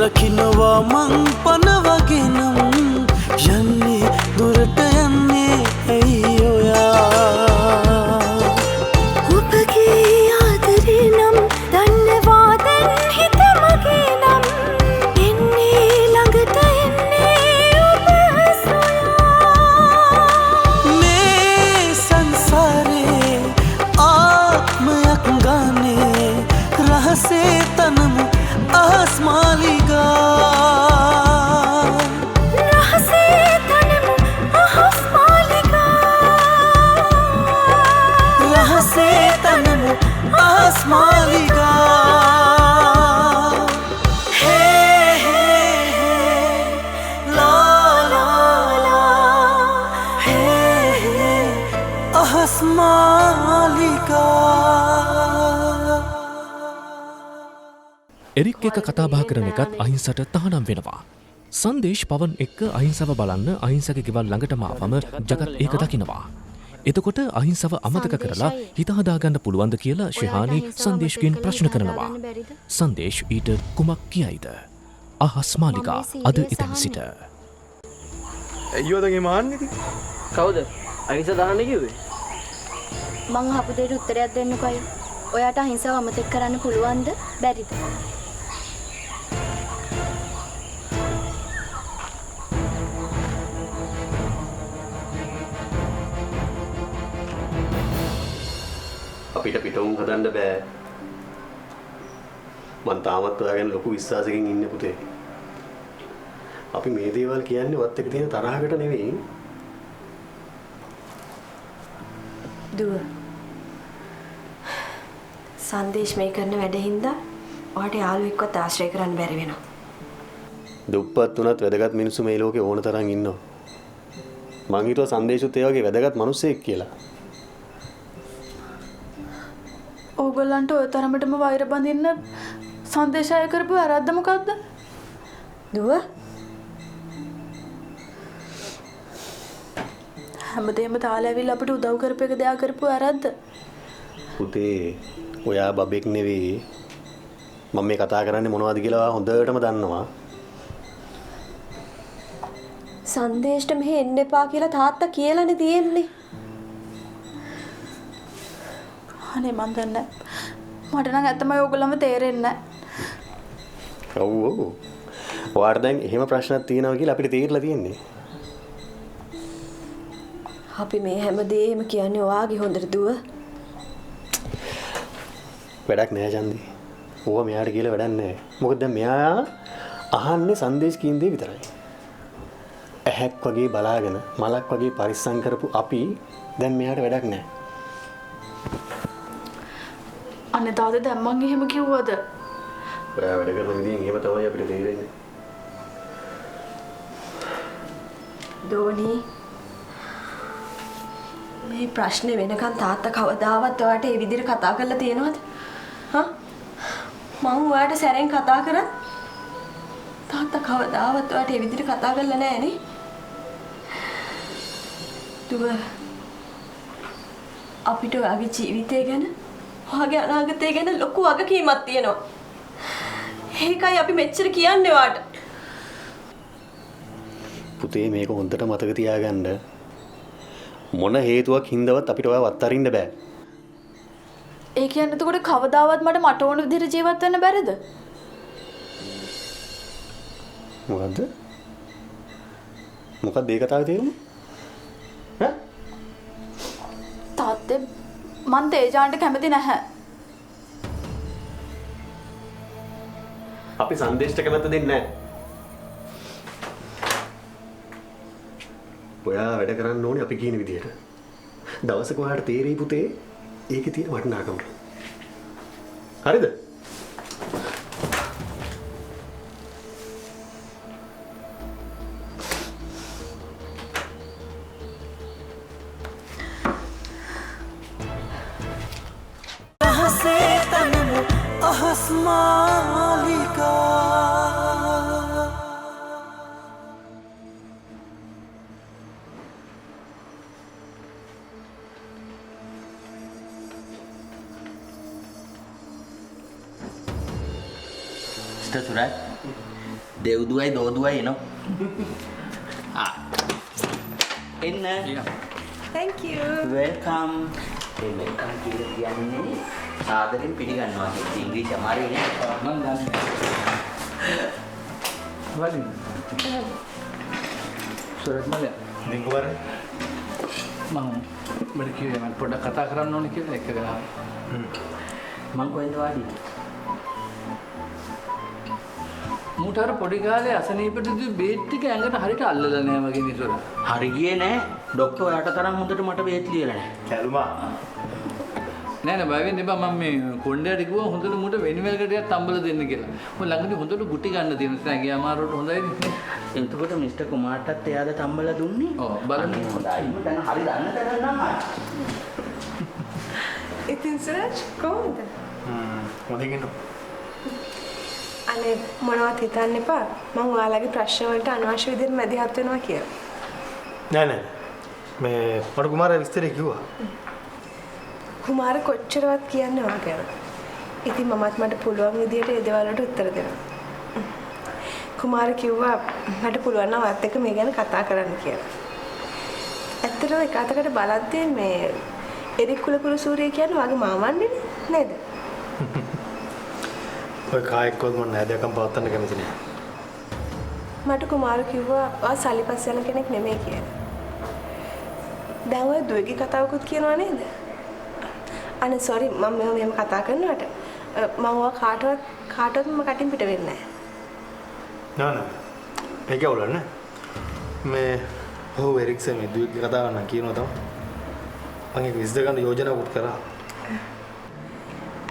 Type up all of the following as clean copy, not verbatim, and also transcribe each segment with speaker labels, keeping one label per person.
Speaker 1: දකිනවා මං පනවගෙනම් යන්නේ දුරට යන්නේ ඇයි ඔයා
Speaker 2: ඔබගේ ආදරේ නම් දන්නවා දැන් හිත මගේ නම් එන්නේ ළඟට එන්නේ ඔබ සොයා
Speaker 1: මේ සංසාරේ ආත්මයක් ගානේ රහසේ තනමු අහස් මාලිගා
Speaker 2: රහසේ තනමු අහස් මාලිගා
Speaker 1: රහසේ තනමු අහස් මාලිගා හේ හේ ලා ලා ලා හේ අහස් මාලිගා
Speaker 3: එරික් එක කතා බහ කරන එකත් අහිංසට තහනම් වෙනවා. සංදේශ් පවන් එක්ක අහිංසව බලන්න අහිංසගේ ගෙවල් ළඟටම ආවම ජගත් ඒක දකිනවා. එතකොට අහිංසව අමතක කරලා හිත හදාගන්න පුළුවන්ද කියලා ශිහානි සංදේශ්ගෙන් ප්‍රශ්න කරනවා. සංදේශ් ඊට කුමක් කියයිද? අහස් මාලිගා අද ඉතින් සිට.
Speaker 4: අයියෝදගේ මාන්නේද?
Speaker 5: කවුද? අහිංස දාන්න කිව්වේ?
Speaker 2: මං අහපු දෙයට උත්තරයක් දෙන්නකෝ අයියෝ. ඔයාට අහිංසව අමතක කරන්න පුළුවන්ද? බැරිද?
Speaker 6: අපිට පිටුම් හදන්න බෑ. මං තාමත් ඔයාගෙන ලොකු විශ්වාසයකින් ඉන්නේ පුතේ. අපි මේ දේවල් කියන්නේ වත් එක තියෙන තරහකට නෙවෙයි.
Speaker 7: දුව සංදේශ් මේ කරන වැඩ හින්දා ඔයාට යාළුවෙක්වත් ආශ්‍රය කරන්න බැරි වෙනවා.
Speaker 6: දුප්පත් උනත් වැදගත් මිනිස්සු මේ ලෝකේ ඕන තරම් ඉන්නවා. මං හිතුවා සංදේශුත් ඒ වගේ වැදගත් මිනිස්සෙක් කියලා.
Speaker 8: ඕගොල්ලන්ට ඔය තරමටම වෛර බඳින්න සංදේශය කරපු වැරද්ද මොකද්ද?
Speaker 7: දුව
Speaker 8: හැමදේම තාලා ඇවිල්ලා අපිට උදව් කරපු එක දෙයක් කරපු වැරද්ද.
Speaker 6: පුතේ ඔයා බබෙක් නෙවෙයි. මම මේ කතා කරන්නේ මොනවද කියලා ඔයා හොඳටම දන්නවා.
Speaker 7: සංදේශට මෙහෙ එන්න එපා කියලා තාත්තා කියලානේ තියෙන්නේ.
Speaker 8: අනේ මන් දන්නේ මට නම් ඇත්තම ඔයගොල්ලන්ව තේරෙන්නේ නැහැ.
Speaker 6: ඔව් ඔව්. ඔයාට දැන් එහෙම ප්‍රශ්නක් තියෙනවා කියලා අපිට තේරිලා තියෙන්නේ.
Speaker 7: අපි මේ හැමදේම කියන්නේ ඔයාගේ හොඳට දුව.
Speaker 6: වැඩක් නෑ චන්දි. ඕවා මෙයාට කියලා වැඩක් නෑ. මොකද දැන් මෙයා අහන්නේ සංදේශ කියන දේ විතරයි. ඇහැක් වගේ බලාගෙන මලක් වගේ පරිස්සම් කරපු අපි දැන් මෙයාට වැඩක් නෑ.
Speaker 8: අනේ තාත්තේ දැන් මං එහෙම කිව්වද?
Speaker 6: ඔයා වැඩ කරන විදිහෙන් එහෙම තමයි අපිට තේරෙන්නේ.
Speaker 7: දෝනි මේ ප්‍රශ්නේ වෙනකන් තාත්තා කවදාවත් ඔයාට මේ විදිහට කතා කරලා තියෙනවද? හා? මම ඔයාට සැරෙන් කතා කරා. තාත්තා කවදාවත් ඔයාට මේ විදිහට කතා කරලා නැහැ නේ. දුව අපිට ඔයාගේ ජීවිතය ගැන ඔයාගේ අනාගතය ගැන ලොකු වගකීමක් තියෙනවා. ඒකයි අපි මෙච්චර කියන්නේ ඔයාට.
Speaker 6: පුතේ මේක හොඳට මතක තියාගන්න. මොන හේතුවක් හින්දාවත් අපිට ඔයාව අත්හරින්න බෑ.
Speaker 8: ඒ කියන්නේ එතකොට කවදාවත් මට ඕන විදිහට ජීවත් වෙන්න බැරිද?
Speaker 6: මොකද්ද? මොකක්ද ඒ කතාවේ තේරුම? ඈ?
Speaker 8: තාත්තේ මන් තේජාන්ට කැමති නැහැ.
Speaker 6: අපි සංදේශට කැමති දෙන්නේ නැහැ. ඔයා වැඩ කරන්න ඕනේ අපි කියන විදිහට. දවසක ඔයාට තේරෙයි පුතේ ඒකේ තියෙන වටිනාකම. හරිද?
Speaker 1: රහසේ තනමු අහස් මාලිගා
Speaker 5: Mr. Surat,
Speaker 4: දෙව්දුවයි දෝදුවයි එනවා. එන්න.
Speaker 7: thank you.
Speaker 4: Welcome. A welcome කියලා කියන්නේ සාදරයෙන් පිළිගන්නවා. ඉංග්‍රීසි අමාරුයි නේ. මම දන්නේ.
Speaker 5: වලින්. සරත් මල්ලි.
Speaker 6: දින්ගවර
Speaker 5: මම මට කිව්වේ මම පොඩ්ඩක් කතා කරන්න ඕනේ කියලා එක ගාව.
Speaker 4: මං කොහෙන්ද වාඩි?
Speaker 5: මූට අර පොඩි කාලේ අසනීපෙටදී බේත් ටික ඇඟට හරියට අල්ලලා නෑ වගේ නිතර.
Speaker 4: හරි ගියේ නෑ. ඩොක්ටර් ඔයාට තරම් හොඳට මට බේත් ලියලා නෑ.
Speaker 6: කැලුමා
Speaker 5: නෑ නෑ බය වෙන්න එපා මම මේ කොණ්ඩයට කිව්වා හොඳට මූට වෙනිවැල් කටයක් තම්බලා දෙන්න කියලා. මම ළඟදී හොඳට ගුටි ගන්න තියෙන තැන ගියා අමාරුවට හොඳයිනේ.
Speaker 4: එතකොට මිස්ටර් කුමාර්ටත් එයාද තම්බලා දුන්නේ?
Speaker 5: ඔව් බලන්න.
Speaker 4: හොඳයි. දැන් හරි දන්න තරම් නම් හරි.
Speaker 7: ඉතින් සර් කොහොමද?
Speaker 6: හොඳින් ඉන්න
Speaker 7: අනේ මොනවත් හිතන්න එපා. මම ඔයාලගේ ප්‍රශ්න වලට අනවශ්‍ය විදිහට මැදිහත් වෙනවා කියලා.
Speaker 6: නෑ නෑ මේ මට කුමාරයා විස්තරේ කිව්වා.
Speaker 7: කුමාර කොච්චරවත් කියන්නේ ඔයා ගැන. ඉතින් මමත් මට පුළුවන් විදිහට ඒ දේවල් වලට උත්තර දෙනවා. කුමාර කිව්වා මට පුළුවන් නම් ඔයත් එක්ක මේ ගැන කතා කරන්න කියලා. ඇත්තටම එක අතකට බලද්දී මේ එරික් කුලපුර සූරිය කියන්නේ ඔයාගේ මාමන්නේ නේද?
Speaker 6: ඔය කායකවත් මම නෑදකම් පවත්වන්න කැමති නෑ.
Speaker 7: මට කුමාර කිව්වා ඔයා සල්ලිපස් යන කෙනෙක් නෙමෙයි කියලා. දැන් ඔය දුවගේ කතාවකුත් කියනවා නේද? අනේ සෝරි මම මෙහෙම කතා කරනවට මම ඔයා කාටවත් මම කටින් පිට වෙන්නේ
Speaker 6: නෑ නෑ ඒක අවුල නෑ මේ ඔව් එරික්සන් මේ දුවගේ කතාව නම් කියනවා තමයි. මම ඒක විශ්ද ගන්න යෝජනාවකුත් කරා.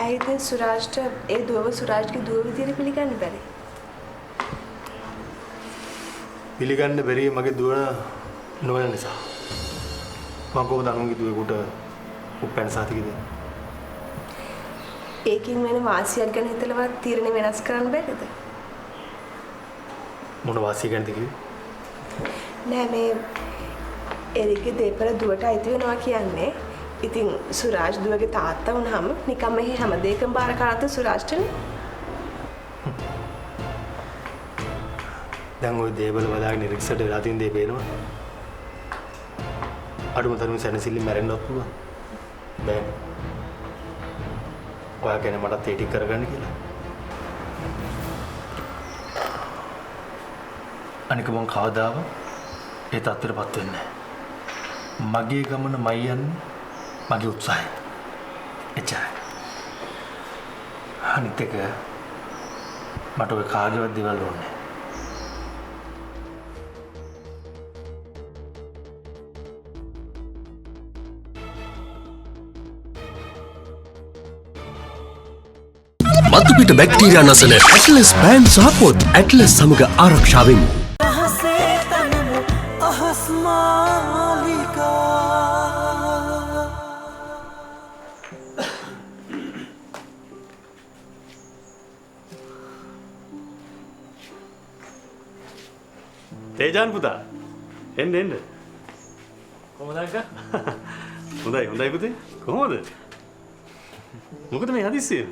Speaker 7: ඇයිද සුරාජ්ට ඒ දුවව සුරාජ්ගේ දුව විදිහට පිළිගන්න බැරි?
Speaker 6: පිළිගන්න බැරි මගේ දුව නොවන නිසා. මම කොහොමද අනුන්ගේ දුවෙකුට උපැන්න සාතිකද?
Speaker 7: ඒකින් වෙන වාසියක් ගැන හිතලවත් තීරණ වෙනස් කරන්න බැරිද?
Speaker 6: මොන වාසිය ගැනද කිව්වේ?
Speaker 7: නෑ මේ එරික්ගේ දෙපළ දුවට අයිති වෙනවා කියන්නේ ඉතින් සුරාජ් දුවගේ තාත්තා වුණාම නිකම් මෙහි හැම දෙයකම බාර කරත් සුරාජ්ටනේ.
Speaker 6: දැන් ওই දේවල් බලාගෙන ඉරික්සට වෙලා තියෙන දේ පේනවා. අඩුම තරමේ සැනසෙල්ල මැරෙන්නවත් පුළුවන්. බෑ. ඔයා කියන්නේ මටත් ඒ ටික කරගන්න කියලා. අනික මං කවදාව ඒ තත්ත්වයටපත් වෙන්නේ නැහැ. මගේ ගමන මයි යන්නේ මගේ උත්සාහය. එච්චරයි. අනිත් එක මට ඔය කාගේවත් දේවල් ඕනේ.
Speaker 9: මතුපිට බැක්ටීරියා නැසන ඇට්ලස් පෑන් සහ පොත් ඇට්ලස් සමග ආරක්ෂා වෙමු.
Speaker 1: से तनम अहस्मालिका
Speaker 6: තේජාන් පුතා එන්න
Speaker 3: කොහොමද අක්කා?
Speaker 6: හොඳයි පුතේ කොහොමද? මොකද මේ හදිස්සිය?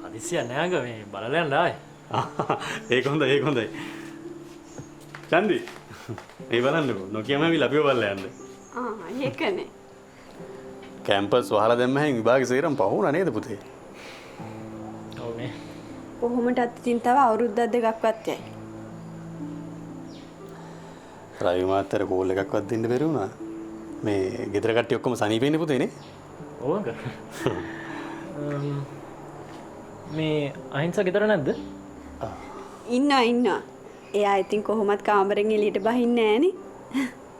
Speaker 3: හදිස්සියක් නෑ අංග මේ බලලා යන්න ආයේ.
Speaker 6: ඒක හොඳයි. චන්දි මේ බලන්නකෝ නොකියම ඇවිල්ලා අපිව බලලා යන්න.
Speaker 7: ඒකනේ.
Speaker 6: කැම්පස් වහලා දැම්මහම විභාගෙ සේරම පහුණා නේද පුතේ?
Speaker 3: ඔව් නේ.
Speaker 7: කොහොමටත් ඉතින් තව අවුරුද්දක් දෙකක්වත් යයි.
Speaker 6: රවි මාත්තර කෝල් එකක්වත් දෙන්න බැරි වුණා. මේ ගෙදර කට්ටිය ඔක්කොම සනීපෙන්නේ පුතේ නේ?
Speaker 3: ඔව් අංග. මේ අහිංස ගෙදර නැද්ද?
Speaker 10: ඉන්නවා. එයා ඉතින් කොහොමත් කාමරෙන් එළියට බහින්නේ නෑනේ.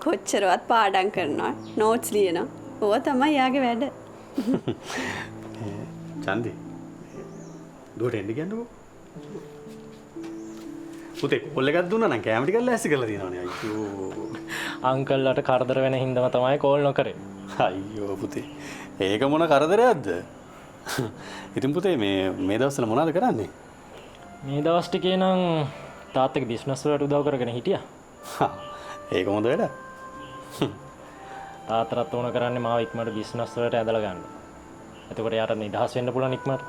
Speaker 10: කොච්චරවත් පාඩම් කරනවා, නෝට්ස් ලියනවා. ඕවා තමයි එයාගේ වැඩ.
Speaker 6: චන්දි. දුවට එන්න කියන්නකෝ. පුතේ කෝල් එකක් දුන්නා නම් කැම ටිකක් ලෑස්ති කරලා තියෙනවනේ අයියෝ.
Speaker 3: අංකල්ලාට කරදර වෙන හින්දාම තමයි කෝල් නොකරේ.
Speaker 6: අයියෝ පුතේ. ඒක මොන කරදරයක්ද? ඉතින් පුතේ මේ දවස්වල මොනවද කරන්නේ?
Speaker 3: මේ දවස් ටිකේ නම් තාත්තගේ බිස්නස් වලට උදව් කරගෙන හිටියා.
Speaker 6: ඒක හොඳ වැඩ.
Speaker 3: තාත්තට ඕන කරන්නේ මාව ඉක්මනට බිස්නස් වලට ඇදලා ගන්න. එතකොට යාට නිදහස් වෙන්න පුළුවන් ඉක්මනට.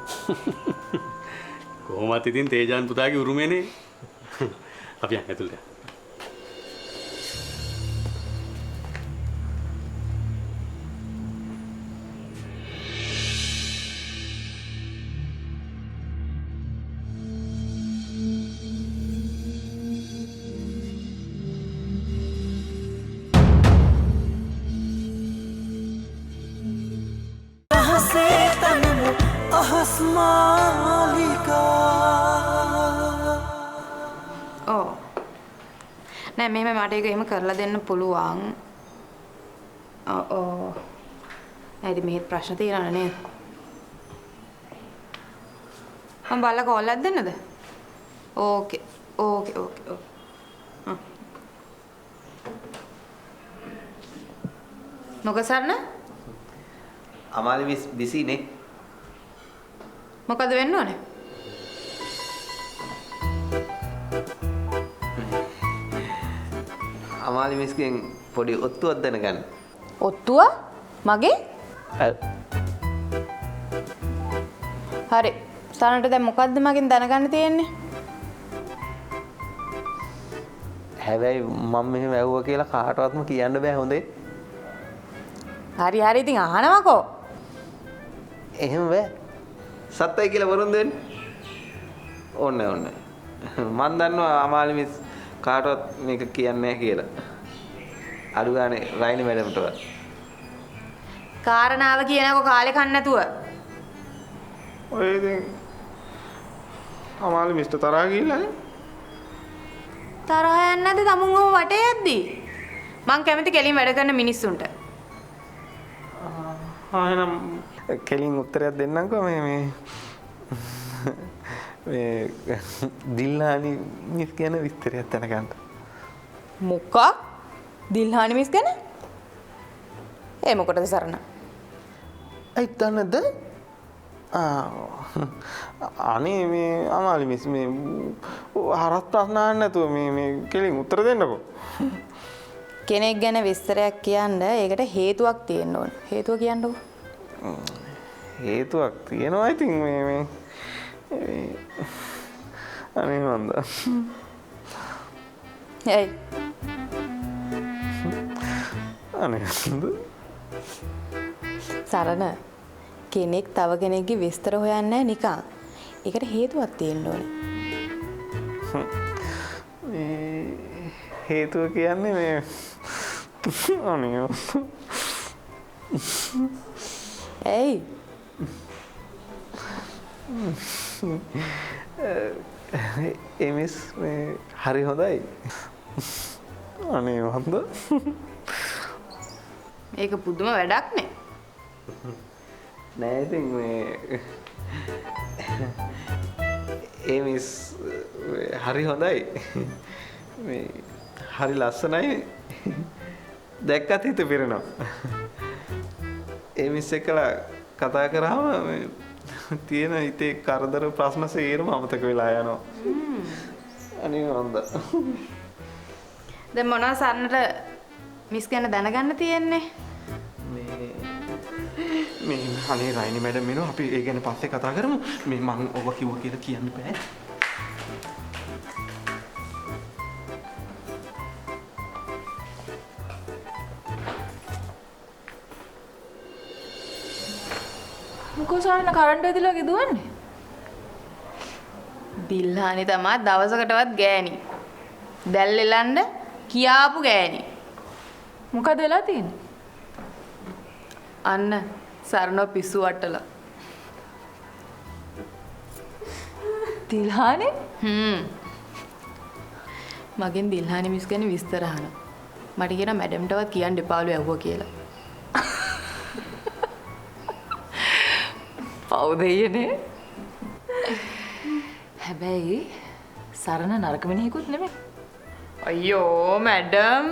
Speaker 6: කොහොමත් ඉතින් තේජාන් පුතාගේ උරුමේනේ. අපි යන්න ඇතුළට.
Speaker 11: නෑ මෙහෙම මට ඒක එහෙම කරලා දෙන්න පුළුවන්. ඔව්. ඇයි මෙහෙත් ප්‍රශ්න තියෙනවනේ නේද? මම බලලා කෝල් එකක් දෙන්නද? ඕකේ. මොකද සරණ?
Speaker 4: අමාලි මිස් බිසිනේ.
Speaker 11: මොකද වෙන්න ඕනේ?
Speaker 4: අමාලි මිස්ගෙන් පොඩි ඔත්තුවක් දැනගන්න.
Speaker 11: ඔත්තුව? මගේ? හරි. සරණට දැන් මොකද්ද මගෙන් දැනගන්න තියෙන්නේ?
Speaker 4: හැබැයි මම මෙහෙම ඇහුවා කියලා කාටවත්ම කියන්න බෑ හොඳේ.
Speaker 11: හරි ඉතින් අහනවකෝ.
Speaker 4: එහෙම බෑ. සත්තයි කියලා වරුන් දෙන්න. ඕනේ. මන් දන්නවා අමාලි මිස් කාටවත් මේක කියන්නේ නැහැ කියලා. අඩු ගානේ රයිනි මැඩම්ටවත්.
Speaker 11: කාරණාව කියනකො කාලේ කන්න නැතුව.
Speaker 12: ඔය ඉතින් අමාලි මිස්ටර් තරහා ගිහිල්ලානේ.
Speaker 11: තරහා යන්නේ නැද්ද තමුන්ව වටේ යද්දී? මං කැමති කෙලින් වැඩ කරන මිනිස්සුන්ට.
Speaker 12: එහෙනම් කෙලින් උත්තරයක් දෙන්නම්කෝ මේ දිල්හානි මිස් ගැන විස්තරයක් දැනගන්න.
Speaker 11: මොකක්? දිල්හානි මිස් ගැන? ඒ මොකටද සරණ?
Speaker 12: ඇයි දන්නේද? අනේ මේ අමාලි මිස් මේ හරස් ප්‍රශ්න අහන්න නැතුව මේ කෙලින් උත්තර දෙන්නකෝ.
Speaker 11: කෙනෙක් ගැන විස්තරයක් කියන්න ඒකට හේතුවක් තියෙන්න ඕන. හේතුව කියන්නකෝ.
Speaker 12: හේතුවක් තියෙනවා ඉතින් මේ අනේ මන්ද.
Speaker 11: ඇයි?
Speaker 12: අනේ මන්ද.
Speaker 11: සරණ කෙනෙක් තව කෙනෙක්ගේ විස්තර හොයන්නේ නිකන්. ඒකට හේතුවක් තියෙන්න ඕනේ.
Speaker 12: මේ හේතුව කියන්නේ මේ අනේ
Speaker 11: ඇයි?
Speaker 12: එමිස් මේ හරි හොඳයි. අනේ මන්ද.
Speaker 11: මේක පුදුම වැඩක් නේ.
Speaker 12: නෑ ඉතින් මේ එමිස් හරි හොඳයි. මේ හරි ලස්සනයි. දැක්කත් හිත පිරෙනවා. එමිස් එක්කලා කතා කරාම තියෙන හිතේ කරදර ප්‍රශ්න සේරම අමතක වෙලා යනවා. අනේ මන්ද.
Speaker 11: දැන් මොනවා සරණට මිස් ගැන දැනගන්න තියෙන්නේ?
Speaker 12: මේ අනේ රයිනි මැඩම් මෙනෝ අපි ඒ ගැන පස්සේ කතා කරමු. මේ මං ඔබ කිව්වා කියලා කියන්න බෑ.
Speaker 8: මොකෝ සරණ කරන්ට් ඇදලා වගේ දුවන්නේ?
Speaker 11: දිල්හානි තමයි දවසකටවත් ගෑණි. දැල් එලන්න කියාපු ගෑණි.
Speaker 8: මොකද වෙලා තියෙන්නේ?
Speaker 11: අන්න සරණෝ පිස්සු වට්ටලා.
Speaker 8: දිල්හානි?
Speaker 11: මගෙන් දිල්හානි මිස් ගැන විස්තර අහනවා. මට කියන මැඩම්ටවත් කියන්න එපාලු ඇහුවා කියලා.
Speaker 8: පවුදෙයනේ. හැබැයි සරණ නරක මිනිහෙකුත් නෙමෙයි.
Speaker 11: අයියෝ මැඩම්.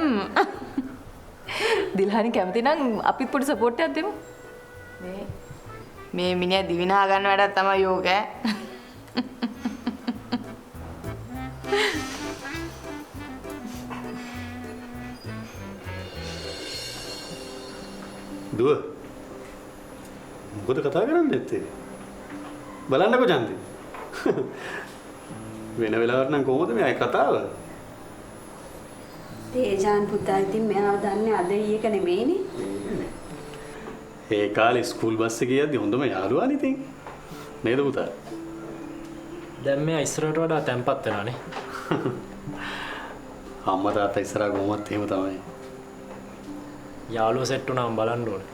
Speaker 8: දිල්හානි කැමති නම් අපිත් පොඩි සපෝට් එකක් දෙමු.
Speaker 11: මේ මිනිහා දිවිනා ගන්න වැඩක් තමයි යෝග ඈ.
Speaker 6: දුව මොකද කතා කරන්නේ නැත්තේ? බලන්නකෝ ජන්ති. වෙන වෙලාවට නම් කොහොමද මේ කතාව?
Speaker 10: තේජාන් පුතා ඉතින් මෙයාව දන්නේ අද ඊයක නෙමෙයිනේ.
Speaker 6: ඒ කාලේ ස්කූල් බස් එකේ යද්දි හොඳම යාළුවා නේ ඉතින්. නේද පුතා?
Speaker 13: දැන් මෙයා ඉස්සරහට වඩා තැම්පත් වෙනානේ.
Speaker 6: අම්මා තාත්තා ඉස්සරහ කොහොමත් එහෙම තමයි.
Speaker 13: යාළුවෝ සෙට් වුණාම බලන්න ඕනේ.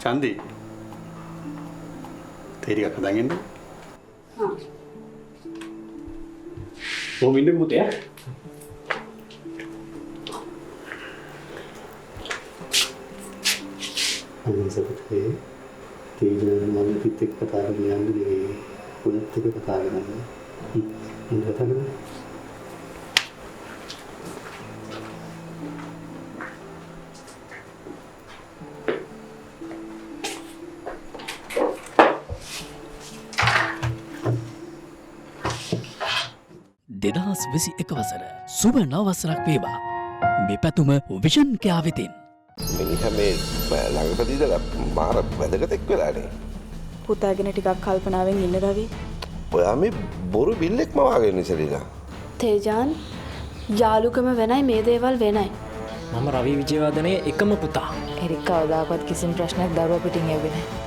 Speaker 6: චන්දි. තේරියක් හදාගෙන ඉන්න.
Speaker 10: හා.
Speaker 6: කොහොම ඉන්නේ පුතේ? අනිසපතේ තේජාන් මම පිට එක්ක කතා කරගෙන යන්නේ පුලත් එක්ක කතා කරන්නේ. ඉන්න තමයි.
Speaker 14: දෙදහස් විසි එක වසර සුබ නවසරක් වේවා මේ පැතුම විෂන් කයා වෙතින්
Speaker 15: මිනිහ මේ ළඟපදීදල මාර වැදගතෙක් වෙලානේ
Speaker 11: පුතාගෙන ටිකක් කල්පනාවෙන් ඉන්න රවි
Speaker 15: ඔයා මේ බොරු බිල්ලෙක්ම වාගෙන ඉසලිලා
Speaker 2: තේජාන් යාළුකම වෙනයි මේ දේවල් වෙනයි
Speaker 13: මම රවි විජේවර්ධනයේ එකම පුතා
Speaker 11: එරික් කවදාකවත් කිසිම ප්‍රශ්නයක් දරුවා පිටින් ඇවිත් නැහැ